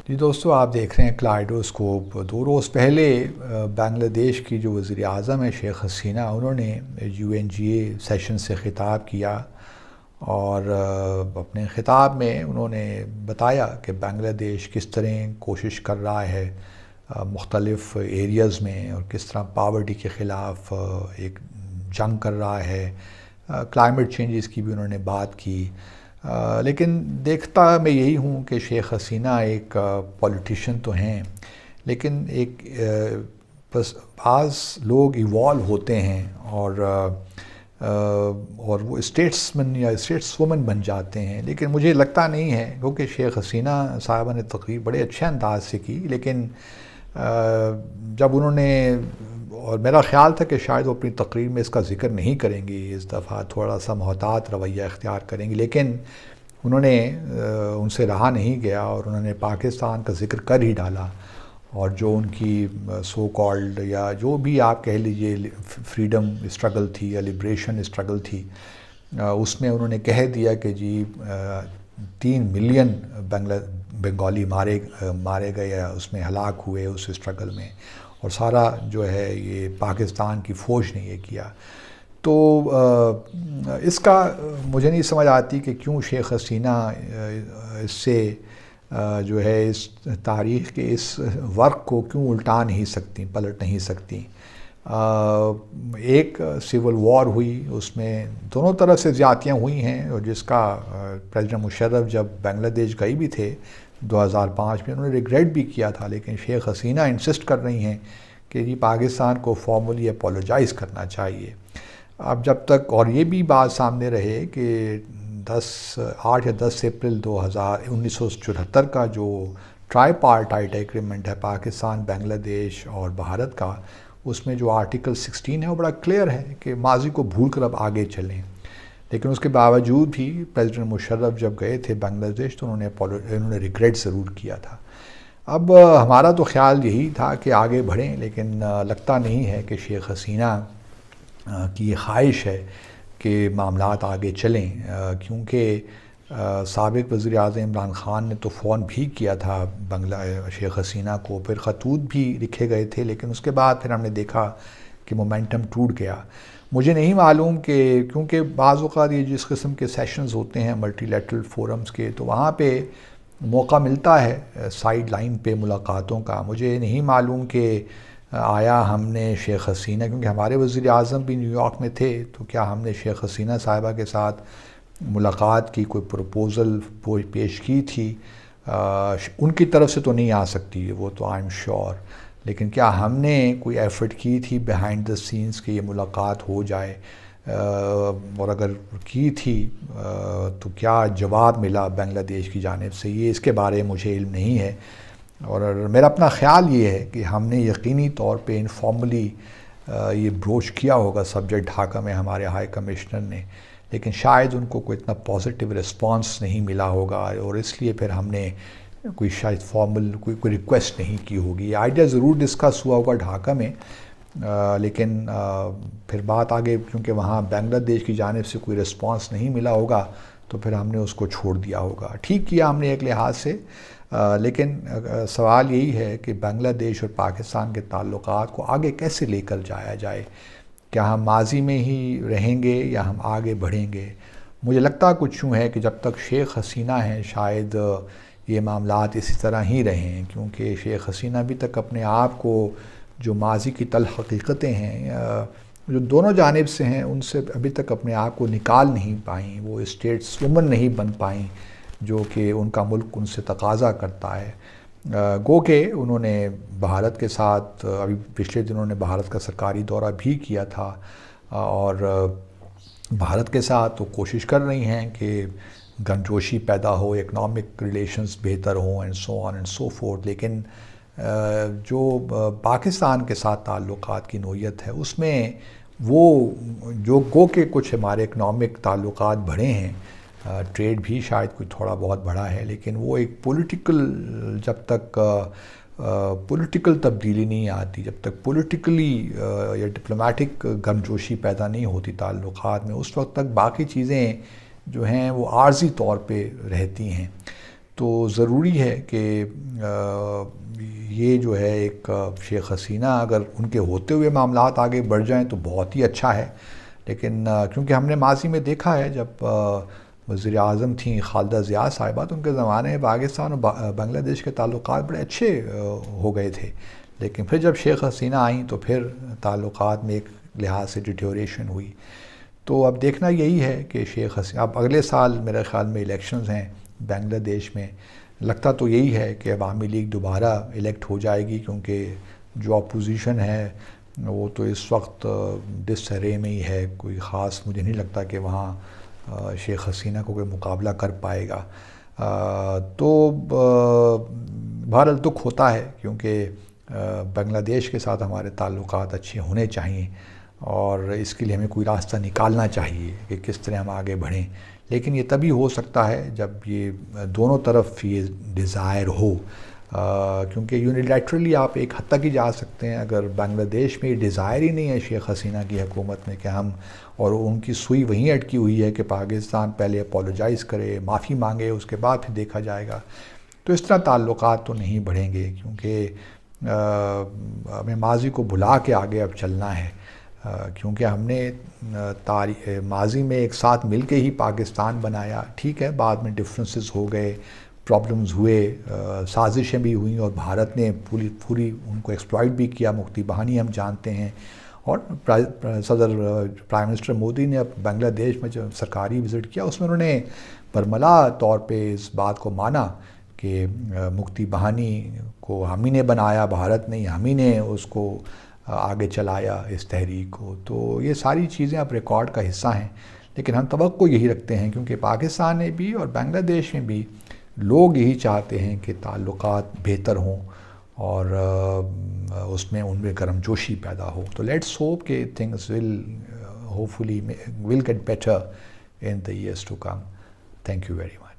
جی دوستو، آپ دیکھ رہے ہیں کلائڈوسکوپ۔ 2 روز پہلے بنگلہ دیش کی جو وزیر اعظم ہے شیخ حسینہ، انہوں نے UNGA سیشن سے خطاب کیا اور اپنے خطاب میں انہوں نے بتایا کہ بنگلہ دیش کس طرح کوشش کر رہا ہے مختلف ایریاز میں، اور کس طرح پاورٹی کے خلاف ایک جنگ کر رہا ہے۔ کلائمیٹ چینجز کی بھی انہوں نے بات کی۔ لیکن دیکھتا میں یہی ہوں کہ شیخ حسینہ ایک پولیٹیشین تو ہیں، لیکن ایک بس بعض لوگ ایوالو ہوتے ہیں اور وہ اسٹیٹسمن یا اسٹیٹس وومن بن جاتے ہیں، لیکن مجھے لگتا نہیں ہے، کیونکہ شیخ حسینہ صاحبہ نے تقریر بڑے اچھے انداز سے کی، لیکن جب انہوں نے، اور میرا خیال تھا کہ شاید وہ اپنی تقریر میں اس کا ذکر نہیں کریں گی، اس دفعہ تھوڑا سا محتاط رویہ اختیار کریں گی، لیکن انہوں نے ان سے رہا نہیں گیا اور انہوں نے پاکستان کا ذکر کر ہی ڈالا، اور جو ان کی سو کالڈ یا جو بھی آپ کہہ لیجئے فریڈم اسٹرگل تھی یا لبریشن اسٹرگل تھی، اس میں انہوں نے کہہ دیا کہ جی 3 ملین بنگالی مارے گئے یا اس میں ہلاک ہوئے اس اسٹرگل میں، اور سارا جو ہے یہ پاکستان کی فوج نے یہ کیا۔ تو اس کا مجھے نہیں سمجھ آتی کہ کیوں شیخ حسینہ اس سے جو ہے اس تاریخ کے اس ورق کو کیوں الٹا نہیں سکتی، پلٹ نہیں سکتی۔ ایک سول وار ہوئی، اس میں دونوں طرف سے زیادتیاں ہوئی ہیں، اور جس کا پریزیڈنٹ مشرف جب بنگلہ دیش گئی بھی تھے 2005 میں، انہوں نے ریگریٹ بھی کیا تھا، لیکن شیخ حسینہ انسسٹ کر رہی ہیں کہ جی پاکستان کو فارملی اپولوجائز کرنا چاہیے۔ اب جب تک، اور یہ بھی بات سامنے رہے کہ 8 یا 10 اپریل 1974 کا جو ٹرائی پارٹائٹ ایگریمنٹ ہے پاکستان، بنگلہ دیش اور بھارت کا، اس میں جو آرٹیکل 16 ہے وہ بڑا کلیئر ہے کہ ماضی کو بھول کر اب آگے چلیں، لیکن اس کے باوجود بھی پریزیڈنٹ مشرف جب گئے تھے بنگلہ دیش تو انہوں نے ریگریٹ ضرور کیا تھا۔ اب ہمارا تو خیال یہی تھا کہ آگے بڑھیں، لیکن لگتا نہیں ہے کہ شیخ حسینہ کی یہ خواہش ہے کہ معاملات آگے چلیں، کیونکہ سابق وزیر اعظم عمران خان نے تو فون بھی کیا تھا شیخ حسینہ کو، پھر خطوط بھی لکھے گئے تھے، لیکن اس کے بعد پھر ہم نے دیکھا کہ مومنٹم ٹوٹ گیا۔ مجھے نہیں معلوم کہ کیونکہ بعض اوقات یہ جس قسم کے سیشنز ہوتے ہیں ملٹی لیٹرل فورمز کے، تو وہاں پہ موقع ملتا ہے سائیڈ لائن پہ ملاقاتوں کا۔ مجھے نہیں معلوم کہ آیا ہم نے شیخ حسینہ، کیونکہ ہمارے وزیر اعظم بھی نیو یارک میں تھے، تو کیا ہم نے شیخ حسینہ صاحبہ کے ساتھ ملاقات کی، کوئی پروپوزل پیش کی تھی؟ ان کی طرف سے تو نہیں آ سکتی وہ تو آئی ایم شیور، لیکن کیا ہم نے کوئی ایفرٹ کی تھی بیہائنڈ دا سینس کہ یہ ملاقات ہو جائے؟ اور اگر کی تھی تو کیا جواب ملا بنگلہ دیش کی جانب سے، یہ اس کے بارے میں مجھے علم نہیں ہے۔ اور میرا اپنا خیال یہ ہے کہ ہم نے یقینی طور پہ انفارملی یہ بروچ کیا ہوگا سبجیکٹ ڈھاکہ میں ہمارے ہائی کمشنر نے، لیکن شاید ان کو کوئی اتنا پازیٹیو رسپانس نہیں ملا ہوگا، اور اس لیے پھر ہم نے کوئی شاید فارمل کوئی ریکویسٹ نہیں کی ہوگی۔ یہ آئیڈیا ضرور ڈسکس ہوا ہوگا ڈھاکہ میں، لیکن پھر بات آگے، کیونکہ وہاں بنگلہ دیش کی جانب سے کوئی رسپانس نہیں ملا ہوگا تو پھر ہم نے اس کو چھوڑ دیا ہوگا۔ ٹھیک کیا ہم نے ایک لحاظ سے، لیکن سوال یہی ہے کہ بنگلہ دیش اور پاکستان کے تعلقات کو آگے کیسے لے کر جایا جائے؟ کیا ہم ماضی میں ہی رہیں گے یا ہم آگے بڑھیں گے؟ مجھے لگتا کچھ یوں ہے کہ جب تک شیخ حسینہ ہیں شاید یہ معاملات اسی طرح ہی رہیں، کیونکہ شیخ حسینہ ابھی تک اپنے آپ کو جو ماضی کی تلخ حقیقتیں ہیں جو دونوں جانب سے ہیں ان سے ابھی تک اپنے آپ کو نکال نہیں پائیں، وہ اسٹیٹس وومن نہیں بن پائیں جو کہ ان کا ملک ان سے تقاضا کرتا ہے۔ گو کہ انہوں نے بھارت کے ساتھ ابھی پچھلے دنوں نے بھارت کا سرکاری دورہ بھی کیا تھا، اور بھارت کے ساتھ وہ کوشش کر رہی ہیں کہ گنجوشی پیدا ہو، اکنامک ریلیشنز بہتر ہوں and so on and so forth, لیکن جو پاکستان کے ساتھ تعلقات کی نوعیت ہے اس میں وہ جو گو کہ کچھ ہمارے اکنامک تعلقات بڑھے ہیں، ٹریڈ بھی شاید کوئی تھوڑا بہت بڑھا ہے، لیکن وہ ایک پولیٹیکل، جب تک پولیٹیکل تبدیلی نہیں آتی، جب تک پولیٹیکلی یا ڈپلومیٹک گرمجوشی پیدا نہیں ہوتی تعلقات میں، اس وقت تک باقی چیزیں جو ہیں وہ عارضی طور پہ رہتی ہیں۔ تو ضروری ہے کہ یہ جو ہے ایک شیخ حسینہ اگر ان کے ہوتے ہوئے معاملات آگے بڑھ جائیں تو بہت ہی اچھا ہے، لیکن کیونکہ ہم نے ماضی میں دیکھا ہے جب وزیر اعظم تھیں خالدہ ضیاء صاحبہ، تو ان کے زمانے میں پاکستان اور بنگلہ دیش کے تعلقات بڑے اچھے ہو گئے تھے، لیکن پھر جب شیخ حسینہ آئیں تو پھر تعلقات میں ایک لحاظ سے ڈیٹیوریشن ہوئی۔ تو اب دیکھنا یہی ہے کہ شیخ حسینہ، اب اگلے سال میرے خیال میں الیکشنز ہیں بنگلہ دیش میں، لگتا تو یہی ہے کہ عوامی لیگ دوبارہ الیکٹ ہو جائے گی، کیونکہ جو اپوزیشن ہے وہ تو اس وقت ڈس ارے میں ہی ہے، کوئی خاص مجھے نہیں لگتا کہ وہاں شیخ حسینہ کو کوئی مقابلہ کر پائے گا۔ تو بہرحال دکھ ہوتا ہے، کیونکہ بنگلہ دیش کے ساتھ ہمارے تعلقات اچھے ہونے چاہیے اور اس کے لیے ہمیں کوئی راستہ نکالنا چاہیے کہ کس طرح ہم آگے بڑھیں، لیکن یہ تبھی ہو سکتا ہے جب یہ دونوں طرف یہ ڈیزائر ہو، کیونکہ یونیلیٹرلی آپ ایک حد تک ہی جا سکتے ہیں، اگر بنگلہ دیش میں یہ ڈیزائر ہی نہیں ہے شیخ حسینہ کی حکومت میں کہ ہم، اور ان کی سوئی وہیں اٹکی ہوئی ہے کہ پاکستان پہلے اپولوجائز کرے، معافی مانگے، اس کے بعد پھر دیکھا جائے گا، تو اس طرح تعلقات تو نہیں بڑھیں گے، کیونکہ ہمیں ماضی کو بھلا کے آگے اب چلنا ہے، کیونکہ ہم نے ماضی میں ایک ساتھ مل کے ہی پاکستان بنایا، ٹھیک ہے بعد میں ڈفرینسز ہو گئے، پرابلمز ہوئے، سازشیں بھی ہوئیں اور بھارت نے پوری ان کو ایکسپلائٹ بھی کیا، مکتی بہانی ہم جانتے ہیں، اور پرائم منسٹر مودی نے اب بنگلہ دیش میں جو سرکاری وزٹ کیا اس میں انہوں نے برملا طور پہ اس بات کو مانا کہ مکتی بہانی کو ہم ہی نے بنایا، بھارت نے، ہم ہی نے اس کو آگے چلایا اس تحریک کو، تو یہ ساری چیزیں اب ریکارڈ کا حصہ ہیں، لیکن ہم توقع یہی رکھتے ہیں کیونکہ پاکستان میں بھی اور بنگلہ دیش میں بھی لوگ یہی چاہتے ہیں کہ تعلقات بہتر ہوں اور اس میں ان میں گرم جوشی پیدا ہو، تو لیٹس ہوپ کہ things will get better in the years to come. Thank you very much.